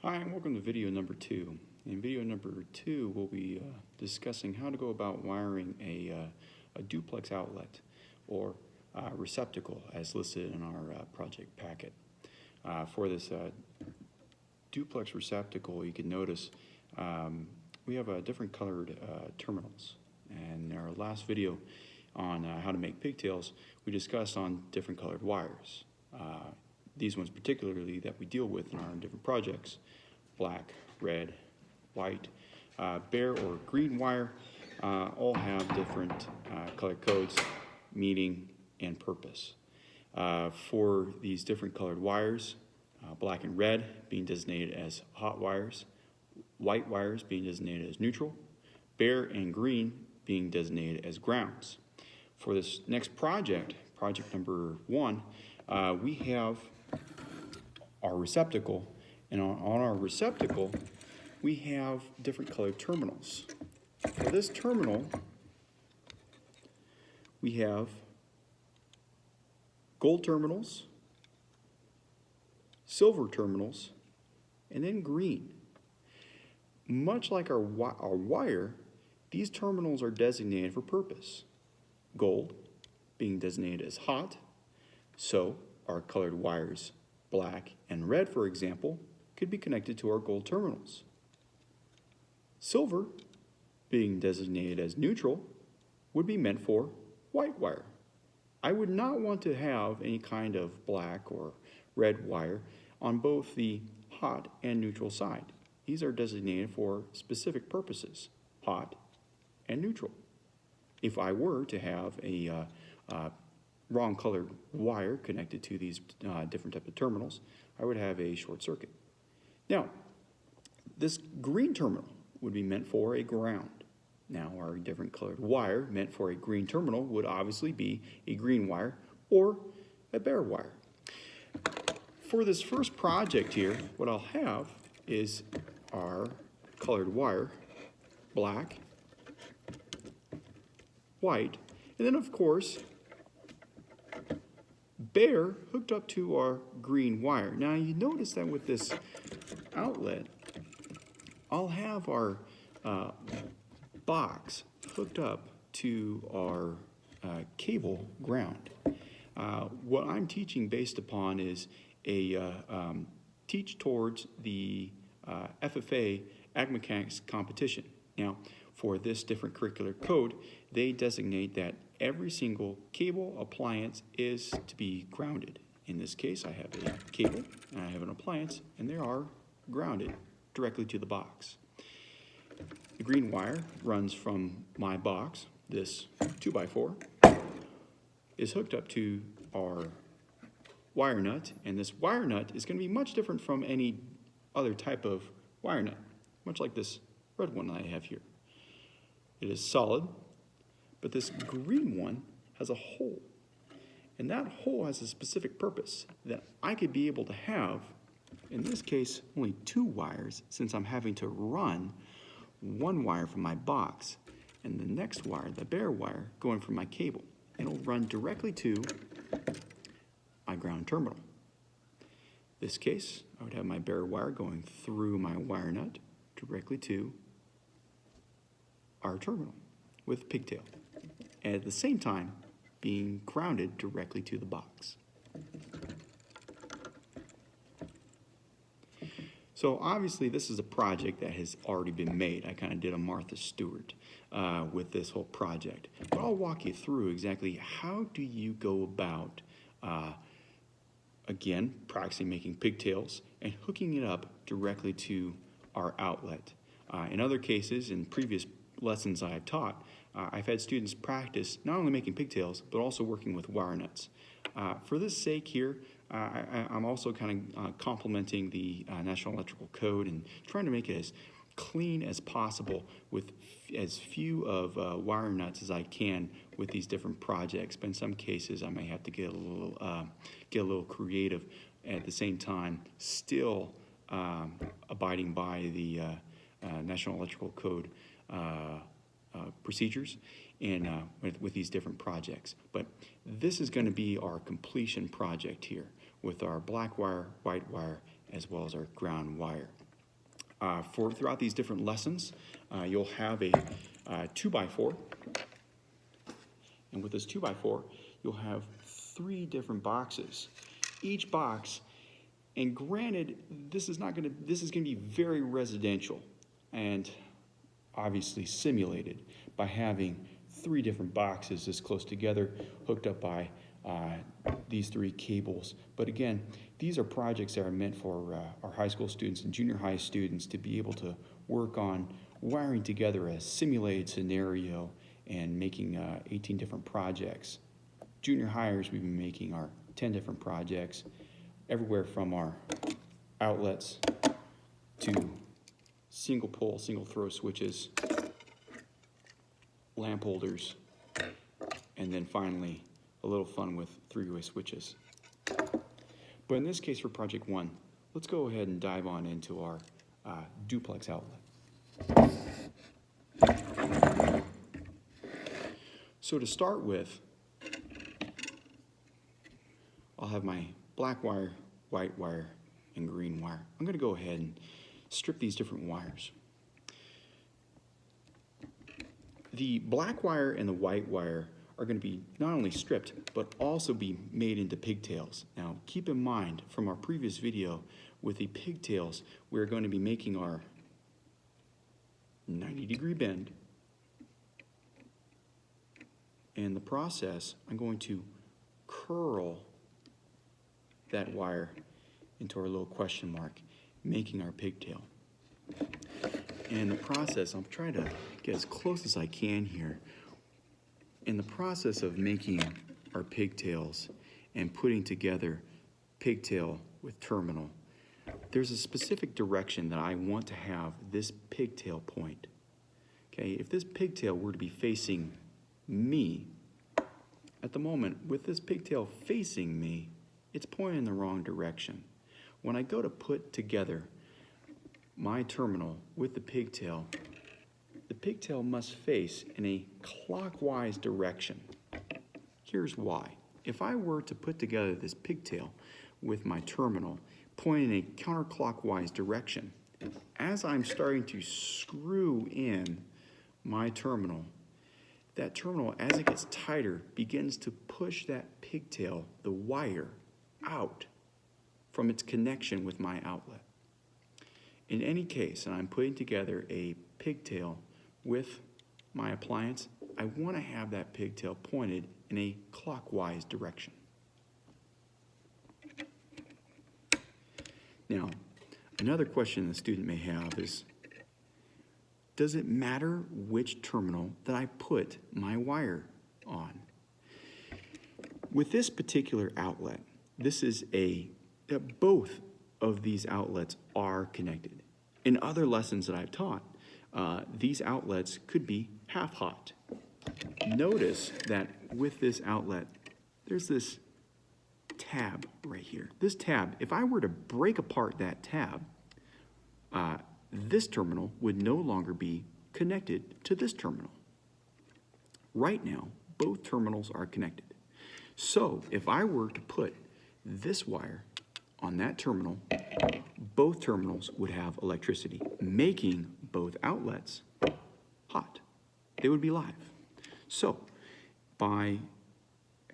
Hi, and welcome to video number 2. In video number 2, we'll be discussing how to go about wiring a duplex outlet or receptacle as listed in our project packet. For this duplex receptacle, you can notice we have different colored terminals. And in our last video on how to make pigtails, we discussed on different colored wires. These ones particularly that we deal with in our different projects: black, red, white, bare or green wire, all have different color codes, meaning and purpose. For these different colored wires, black and red being designated as hot wires, white wires being designated as neutral, bare and green being designated as grounds. For this next project, project number 1, we have our receptacle, and on our receptacle we have different colored terminals. For this terminal we have gold terminals, silver terminals, and then green. Much like our wire, these terminals are designated for purpose. Gold being designated as hot, so our colored wires, black and red, for example, could be connected to our gold terminals. Silver, being designated as neutral, would be meant for white wire. I would not want to have any kind of black or red wire on both the hot and neutral side. These are designated for specific purposes, hot and neutral. If I were to have a wrong colored wire connected to these different types of terminals, I would have a short circuit. Now, this green terminal would be meant for a ground. Now, our different colored wire meant for a green terminal would obviously be a green wire or a bare wire. For this first project here, what I'll have is our colored wire, black, white, and then of course bare hooked up to our green wire. Now you notice that with this outlet, I'll have our box hooked up to our cable ground. What I'm teaching based upon is a teach towards the FFA Ag Mechanics competition. Now, for this different curricular code, they designate that every single cable appliance is to be grounded. In this case, I have a cable and I have an appliance, and they are grounded directly to the box. The green wire runs from my box, this 2x4, is hooked up to our wire nut, and this wire nut is going to be much different from any other type of wire nut, much like this red one I have here. It is solid, but this green one has a hole, and that hole has a specific purpose that I could be able to have, in this case, only 2 wires, since I'm having to run one wire from my box and the next wire, the bare wire, going from my cable. It'll run directly to my ground terminal. In this case, I would have my bare wire going through my wire nut directly to our terminal with pigtail, and at the same time being grounded directly to the box. So obviously this is a project that has already been made. I kind of did a Martha Stewart with this whole project. But I'll walk you through exactly how do you go about, again, practicing making pigtails and hooking it up directly to our outlet. In other cases, in previous lessons I have taught, I've had students practice not only making pigtails, but also working with wire nuts. For this sake here, I'm also kind of complementing the National Electrical Code and trying to make it as clean as possible with as few of wire nuts as I can with these different projects. But in some cases, I may have to get a little creative at the same time, still abiding by the National Electrical Code procedures and with these different projects. But this is going to be our completion project here with our black wire, white wire, as well as our ground wire. throughout these different lessons, you'll have a 2x4. And with this 2x4, you'll have 3 different boxes. Each box, and granted, this is going to be very residential and obviously simulated by having 3 different boxes this close together, hooked up by these 3 cables. But again, these are projects that are meant for our high school students and junior high students to be able to work on wiring together a simulated scenario and making 18 different projects. Junior hires, we've been making our 10 different projects, everywhere from our outlets to single pole, single throw switches, lamp holders, and then finally a little fun with 3-way switches. But in this case for project 1, let's go ahead and dive on into our duplex outlet. So to start with, I'll have my black wire, white wire, and green wire. I'm going to go ahead and strip these different wires. The black wire and the white wire are going to be not only stripped, but also be made into pigtails. Now, keep in mind from our previous video, with the pigtails, we're going to be making our 90-degree bend. In the process, I'm going to curl that wire into our little question mark, making our pigtail. And in the process, I'm trying to get as close as I can here. In the process of making our pigtails and putting together pigtail with terminal, there's a specific direction that I want to have this pigtail point. Okay, if this pigtail were to be facing me, at the moment, with this pigtail facing me, it's pointing in the wrong direction. When I go to put together my terminal with the pigtail must face in a clockwise direction. Here's why. If I were to put together this pigtail with my terminal pointing in a counterclockwise direction, as I'm starting to screw in my terminal, that terminal, as it gets tighter, begins to push that pigtail, the wire, out from its connection with my outlet. In any case, and I'm putting together a pigtail with my appliance, I want to have that pigtail pointed in a clockwise direction. Now, another question the student may have is, does it matter which terminal that I put my wire on? With this particular outlet, this is both of these outlets are connected. In other lessons that I've taught, these outlets could be half hot. Notice that with this outlet, there's this tab right here. This tab, if I were to break apart that tab, this terminal would no longer be connected to this terminal. Right now, both terminals are connected. So if I were to put this wire on that terminal, both terminals would have electricity, making both outlets hot. They would be live. So by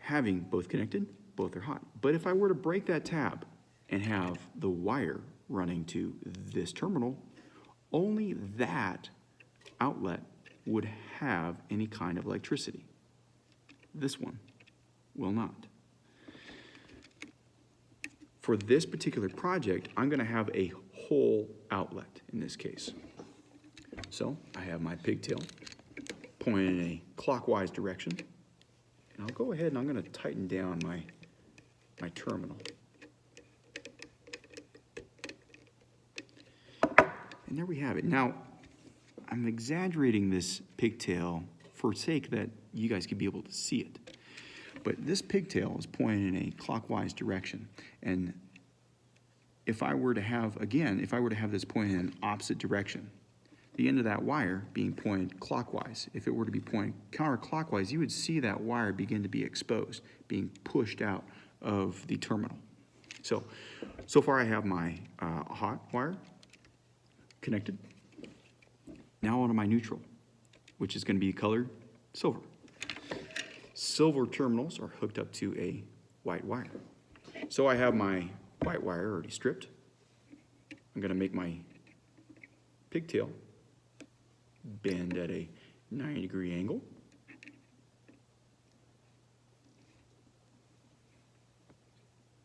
having both connected, both are hot. But if I were to break that tab and have the wire running to this terminal, only that outlet would have any kind of electricity. This one will not. For this particular project, I'm going to have a whole outlet in this case. So I have my pigtail pointing in a clockwise direction, and I'll go ahead and I'm going to tighten down my terminal. And there we have it. Now, I'm exaggerating this pigtail for sake that you guys could be able to see it. But this pigtail is pointing in a clockwise direction. And if I were to have, again, if I were to have this pointing in an opposite direction, the end of that wire being pointed clockwise, if it were to be pointed counterclockwise, you would see that wire begin to be exposed, being pushed out of the terminal. So far I have my hot wire, connected. Now onto my neutral, which is going to be colored silver. Silver terminals are hooked up to a white wire. So I have my white wire already stripped. I'm going to make my pigtail bend at a 90-degree angle.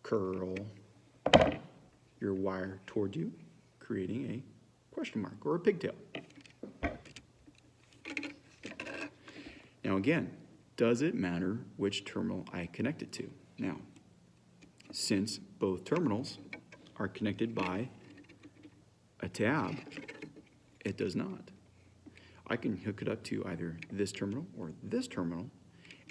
Curl your wire toward you, creating a question mark or a pigtail. Now again, does it matter which terminal I connect it to? Now, since both terminals are connected by a tab, it does not. I can hook it up to either this terminal or this terminal,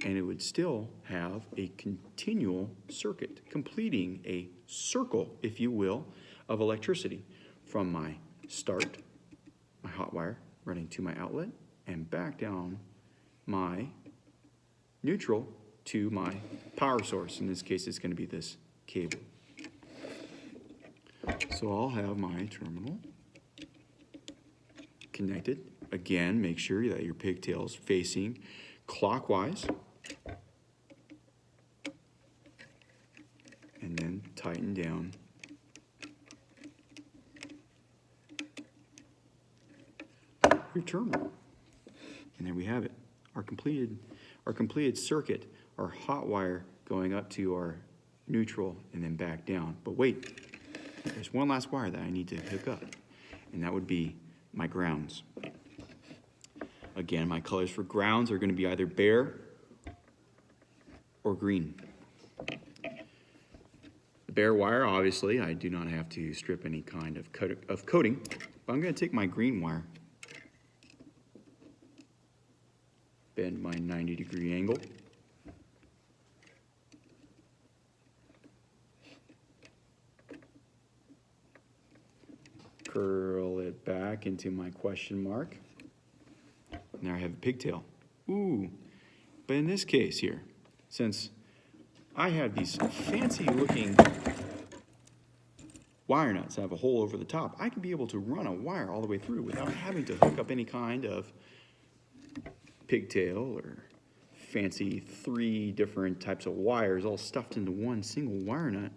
and it would still have a continual circuit, completing a circle, if you will, of electricity from my start, my hot wire, running to my outlet, and back down my neutral to my power source. In this case, it's going to be this cable. So I'll have my terminal connected. Again, make sure that your pigtail is facing clockwise. And then tighten down your terminal. And there we have it. Our completed circuit, our hot wire going up to our neutral and then back down. But wait, there's one last wire that I need to hook up, and that would be my grounds. Again, my colors for grounds are going to be either bare or green. The bare wire, obviously, I do not have to strip any kind of coating, but I'm going to take my green wire, bend my 90-degree angle, curl it back into my question mark. Now I have a pigtail. Ooh, but in this case here, since I have these fancy looking wire nuts that have a hole over the top, I can be able to run a wire all the way through without having to hook up any kind of pigtail or fancy 3 different types of wires all stuffed into one single wire nut.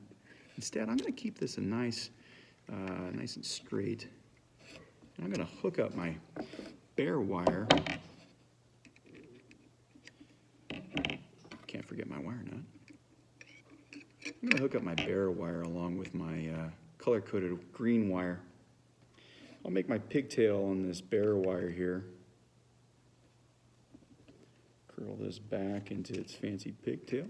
Instead, I'm going to keep this nice and straight. And I'm going to hook up my bare wire. Can't forget my wire nut. I'm going to hook up my bare wire along with my color-coded green wire. I'll make my pigtail on this bare wire here. Curl this back into its fancy pigtail.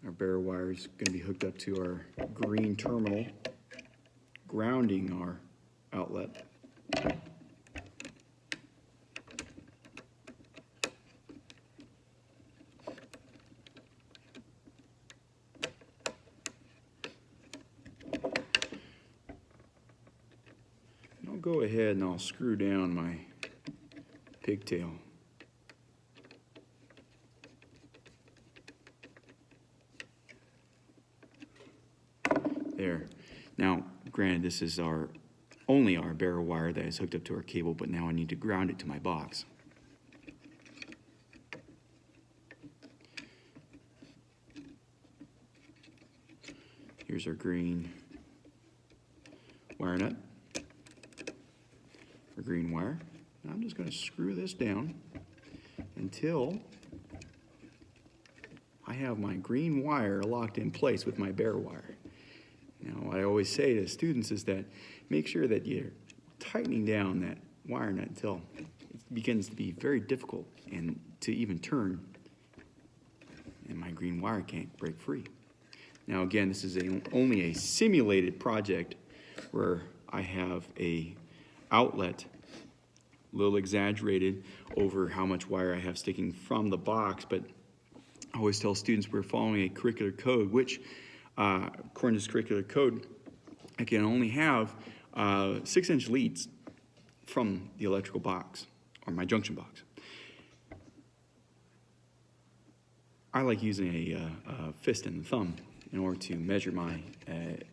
Our bare wire is going to be hooked up to our green terminal, grounding our outlet. And I'll go ahead and I'll screw down my pigtail. There. Now, granted, this is only our bare wire that is hooked up to our cable, but now I need to ground it to my box. Here's our green wire nut, our green wire. Now I'm just going to screw this down until I have my green wire locked in place with my bare wire. Now, what I always say to students is that make sure that you're tightening down that wire nut until it begins to be very difficult and to even turn, and my green wire can't break free. Now, again, this is only a simulated project where I have a outlet, a little exaggerated over how much wire I have sticking from the box, but I always tell students we're following a curricular code, which according to this curricular code, I can only have 6-inch leads from the electrical box, or my junction box. I like using a fist and the thumb in order to measure my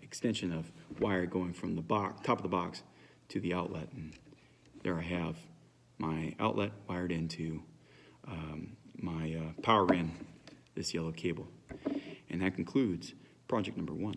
extension of wire going from the box, top of the box to the outlet. And there I have my outlet wired into my power in this yellow cable. And that concludes project number 1.